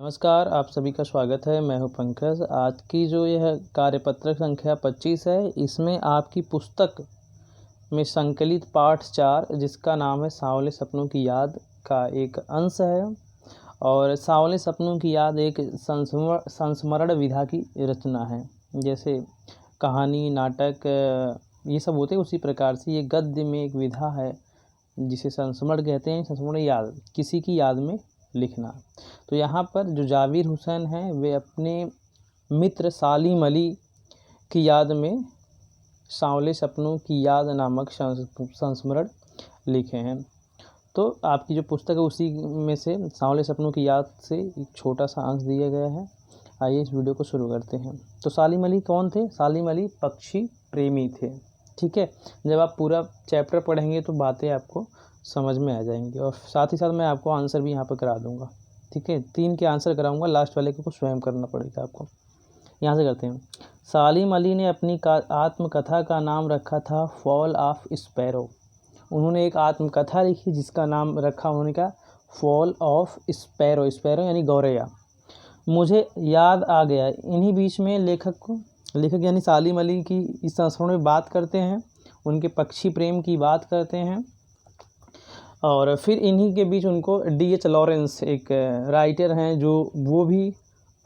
नमस्कार, आप सभी का स्वागत है। मैं हूं पंकज। आज की जो यह कार्यपत्रक संख्या 25 है, इसमें आपकी पुस्तक में संकलित पाठ 4 जिसका नाम है सांवले सपनों की याद का एक अंश है। और सांवले सपनों की याद एक संस्मरण विधा की रचना है। जैसे कहानी, नाटक ये सब होते हैं, उसी प्रकार से ये गद्य में एक विधा है जिसे संस्मरण कहते हैं। संस्मरण याद, किसी की याद में लिखना। तो यहाँ पर जो जाविर हुसैन हैं वे अपने मित्र सालिम अली की याद में सांवले सपनों की याद नामक संस्मरण लिखे हैं। तो आपकी जो पुस्तक है उसी में से सांवले सपनों की याद से एक छोटा सा अंश दिया गया है। आइए इस वीडियो को शुरू करते हैं। तो सालिम अली कौन थे? सालिम अली पक्षी प्रेमी थे। ठीक है, जब आप पूरा चैप्टर पढ़ेंगे तो बातें आपको समझ में आ जाएंगी, और साथ ही साथ मैं आपको आंसर भी यहाँ पर करा दूंगा। ठीक है, 3 के आंसर कराऊंगा, लास्ट वाले को स्वयं करना पड़ेगा आपको। यहाँ से करते हैं। सालिम अली ने अपनी आत्मकथा का नाम रखा था फॉल ऑफ स्पैरो। उन्होंने एक आत्मकथा लिखी जिसका नाम रखा उन्होंने का फॉल ऑफ स्पैरो। स्पैरो यानी गौरैया। मुझे याद आ गया। इन्हीं बीच में लेखक यानी सालिम अली की इस संस्मरण में बात करते हैं, उनके पक्षी प्रेम की बात करते हैं। और फिर इन्हीं के बीच उनको D.H. लॉरेंस एक राइटर हैं जो वो भी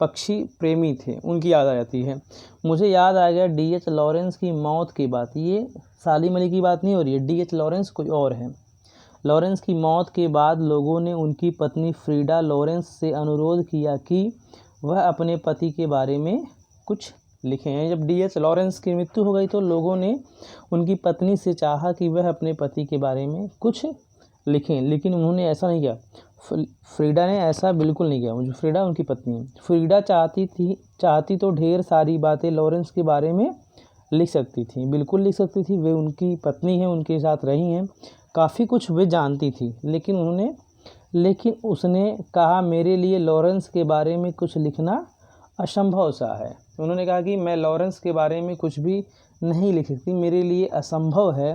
पक्षी प्रेमी थे, उनकी याद आ जाती है। मुझे याद आ गया D.H. लॉरेंस की मौत की बात। ये सालिम अली की बात नहीं हो रही है, D.H. लॉरेंस कोई और है। लॉरेंस की मौत के बाद लोगों ने उनकी पत्नी फ्रीडा लॉरेंस से अनुरोध किया कि वह अपने पति के बारे में कुछ लिखें। जब D.H. लॉरेंस की मृत्यु हो गई तो लोगों ने उनकी पत्नी से चाहा कि वह अपने पति के बारे में कुछ लिखें, लेकिन उन्होंने ऐसा नहीं किया। फ्रीडा ने ऐसा बिल्कुल नहीं किया। मुझे फ्रीडा उनकी पत्नी है। फ्रीडा चाहती तो ढेर सारी बातें लॉरेंस के बारे में लिख सकती थी, बिल्कुल लिख सकती थी। वे उनकी पत्नी हैं, उनके साथ रही हैं, काफ़ी कुछ वे जानती थी। लेकिन उसने कहा मेरे लिए लॉरेंस के बारे में कुछ लिखना असंभव सा है। उन्होंने कहा कि मैं लॉरेंस के बारे में कुछ भी नहीं लिख सकती, मेरे लिए असंभव है।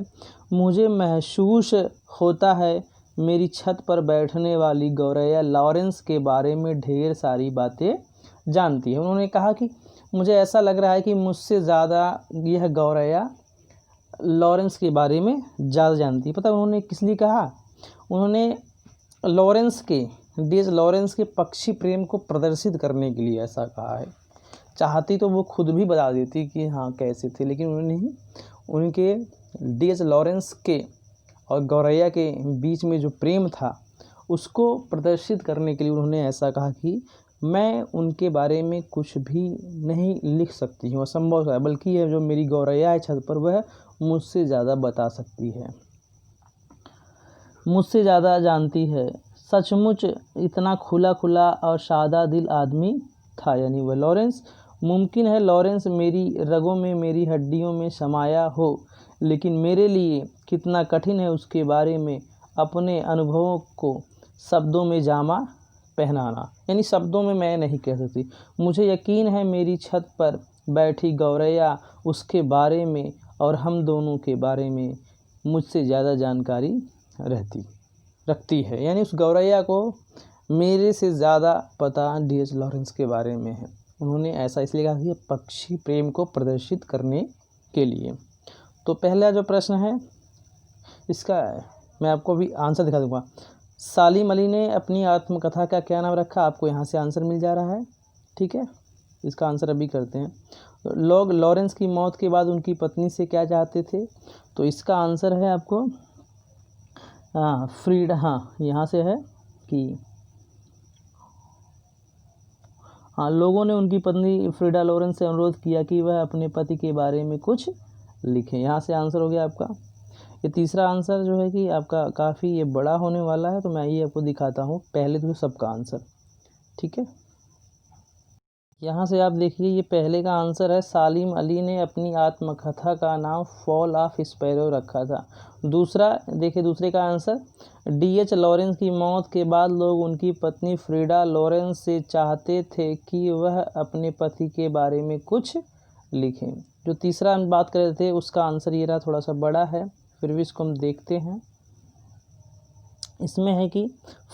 मुझे महसूस होता है मेरी छत पर बैठने वाली गौरैया लॉरेंस के बारे में ढेर सारी बातें जानती है। उन्होंने कहा कि मुझे ऐसा लग रहा है कि मुझसे ज़्यादा यह गौरैया लॉरेंस के बारे में ज़्यादा जानती है। पता उन्होंने किस लिए कहा? उन्होंने D.H. लॉरेंस के पक्षी प्रेम को प्रदर्शित करने के लिए ऐसा कहा है। चाहती तो वो खुद भी बता देती कि हाँ कैसे थे, लेकिन उन्होंने ही उनके D.H. लॉरेंस के और गौरैया के बीच में जो प्रेम था उसको प्रदर्शित करने के लिए उन्होंने ऐसा कहा कि मैं उनके बारे में कुछ भी नहीं लिख सकती हूँ, असंभव है। बल्कि यह जो मेरी गौरैया है छत पर, वह मुझसे ज़्यादा बता सकती है, मुझसे ज़्यादा जानती है। सचमुच इतना खुला और सादा दिल आदमी था, यानी वह लॉरेंस। मुमकिन है लॉरेंस मेरी रगों में, मेरी हड्डियों में समाया हो, लेकिन मेरे लिए कितना कठिन है उसके बारे में अपने अनुभवों को शब्दों में जामा पहनाना। यानी शब्दों में मैं नहीं कह सकती। मुझे यकीन है मेरी छत पर बैठी गौरैया उसके बारे में और हम दोनों के बारे में मुझसे ज़्यादा जानकारी रखती है। यानी उस गौरैया को मेरे से ज़्यादा पता D.H. लॉरेंस के बारे में है। उन्होंने ऐसा इसलिए कहा कि पक्षी प्रेम को प्रदर्शित करने के लिए। तो पहला जो प्रश्न है इसका मैं आपको अभी आंसर दिखा दूंगा। सालिम अली ने अपनी आत्मकथा का क्या नाम रखा? आपको यहाँ से आंसर मिल जा रहा है। ठीक है, इसका आंसर अभी करते हैं। लोग लॉरेंस की मौत के बाद उनकी पत्नी से क्या चाहते थे? तो इसका आंसर है आपको फ्रीडा। हाँ, यहाँ से है कि लोगों ने उनकी पत्नी फ्रीडा लॉरेंस से अनुरोध किया कि वह अपने पति के बारे में कुछ लिखें। यहाँ से आंसर हो गया आपका। ये तीसरा आंसर जो है कि आपका काफ़ी ये बड़ा होने वाला है, तो मैं ये आपको दिखाता हूँ पहले तो सबका आंसर। ठीक है, यहाँ से आप देखिए, ये पहले का आंसर है सालिम अली ने अपनी आत्मकथा का नाम फॉल ऑफ स्पैरो रखा था। दूसरा देखिए, दूसरे का आंसर D.H. लॉरेंस की मौत के बाद लोग उनकी पत्नी फ्रीडा लॉरेंस से चाहते थे कि वह अपने पति के बारे में कुछ लिखें। जो तीसरा हम बात कर रहे थे उसका आंसर ये रहा, थोड़ा सा बड़ा है, फिर भी इसको हम देखते हैं। इसमें है कि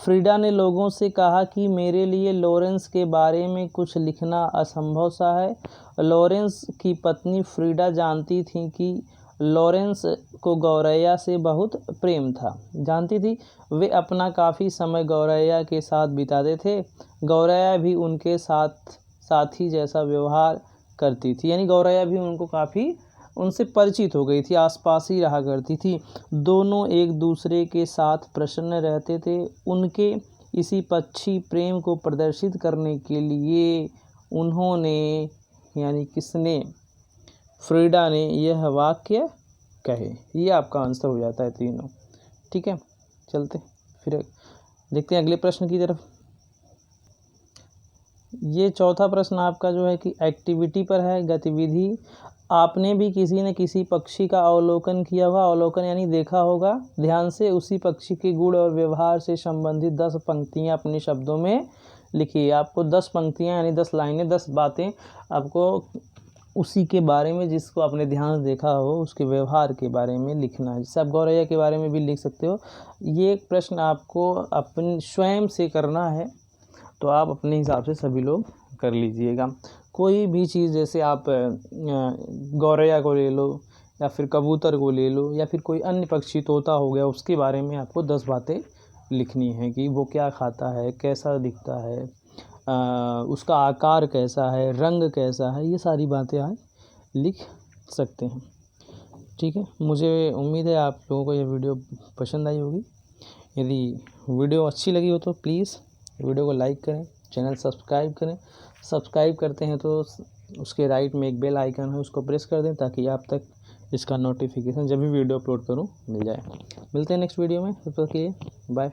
फ्रीडा ने लोगों से कहा कि मेरे लिए लॉरेंस के बारे में कुछ लिखना असंभव सा है। लॉरेंस की पत्नी फ्रीडा जानती थी कि लॉरेंस को गौरैया से बहुत प्रेम था। जानती थी, वे अपना काफ़ी समय गौरैया के साथ बिताते थे। गौरैया भी उनके साथी जैसा व्यवहार करती थी, यानी गौरैया भी उनको काफ़ी उनसे परिचित हो गई थी, आसपास ही रहा करती थी। दोनों एक दूसरे के साथ प्रसन्न रहते थे। उनके इसी पक्षी प्रेम को प्रदर्शित करने के लिए उन्होंने, यानी किसने, फ्रीडा ने यह वाक्य कहे। ये आपका आंसर हो जाता है तीनों। ठीक है, चलते फिर देखते हैं अगले प्रश्न की तरफ। ये चौथा प्रश्न आपका जो है कि एक्टिविटी पर है, गतिविधि। आपने भी किसी न किसी पक्षी का अवलोकन किया होगा, अवलोकन यानी देखा होगा। ध्यान से उसी पक्षी के गुण और व्यवहार से संबंधित 10 पंक्तियां अपने शब्दों में लिखिए। आपको 10 पंक्तियां यानी 10 लाइनें, 10 बातें आपको उसी के बारे में जिसको आपने ध्यान से देखा हो उसके व्यवहार के बारे में लिखना है। जैसे आप गौरैया के बारे में भी लिख सकते हो। ये प्रश्न आपको अपने स्वयं से करना है, तो आप अपने हिसाब से सभी लोग कर लीजिएगा। कोई भी चीज़, जैसे आप गौरैया को ले लो या फिर कबूतर को ले लो या फिर कोई अन्य पक्षी, तोता हो गया, उसके बारे में आपको 10 बातें लिखनी है कि वो क्या खाता है, कैसा दिखता है, उसका आकार कैसा है, रंग कैसा है, ये सारी बातें आप लिख सकते हैं। ठीक है, मुझे उम्मीद है आप लोगों को यह वीडियो पसंद आई होगी। यदि वीडियो अच्छी लगी हो तो प्लीज़ वीडियो को लाइक करें, चैनल सब्सक्राइब करें। सब्सक्राइब करते हैं तो उसके राइट में एक बेल आइकन है, उसको प्रेस कर दें ताकि आप तक इसका नोटिफिकेशन जब भी वीडियो अपलोड करूं मिल जाए। मिलते हैं नेक्स्ट वीडियो में, तब तक के लिए बाय।